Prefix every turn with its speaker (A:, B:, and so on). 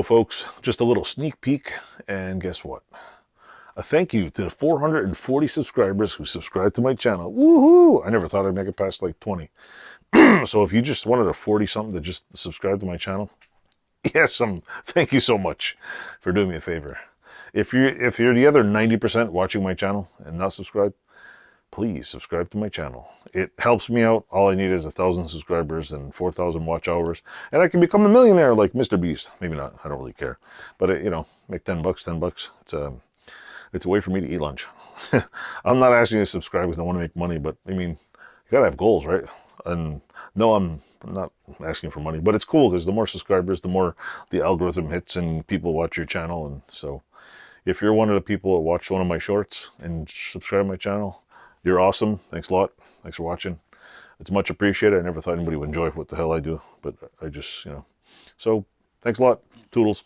A: folks, just a little sneak peek, and guess what? A thank you to the 440 subscribers who subscribed to my channel. Woohoo! I never thought I'd make it past like 20. So if you just wanted a 40-something to just subscribe to my channel, yes, thank you so much for doing me a favor. If you're the other 90% watching my channel and not subscribed, please subscribe to my channel. It helps me out. All I need is 1,000 subscribers and 4,000 watch hours, and I can become a millionaire like Mr. Beast. Maybe not. I don't really care. But you know, make 10 bucks, 10 bucks. It's a way for me to eat lunch. I'm not asking you to subscribe because I want to make money, but I mean, you gotta have goals, right? And no, I'm not asking for money, but it's cool because the more subscribers, the more the algorithm hits and people watch your channel. And so if you're one of the people that watch one of my shorts and subscribe to my channel, you're awesome. Thanks a lot. Thanks for watching. It's much appreciated. I never thought anybody would enjoy what the hell I do, but I just, you know. So thanks a lot. Toodles.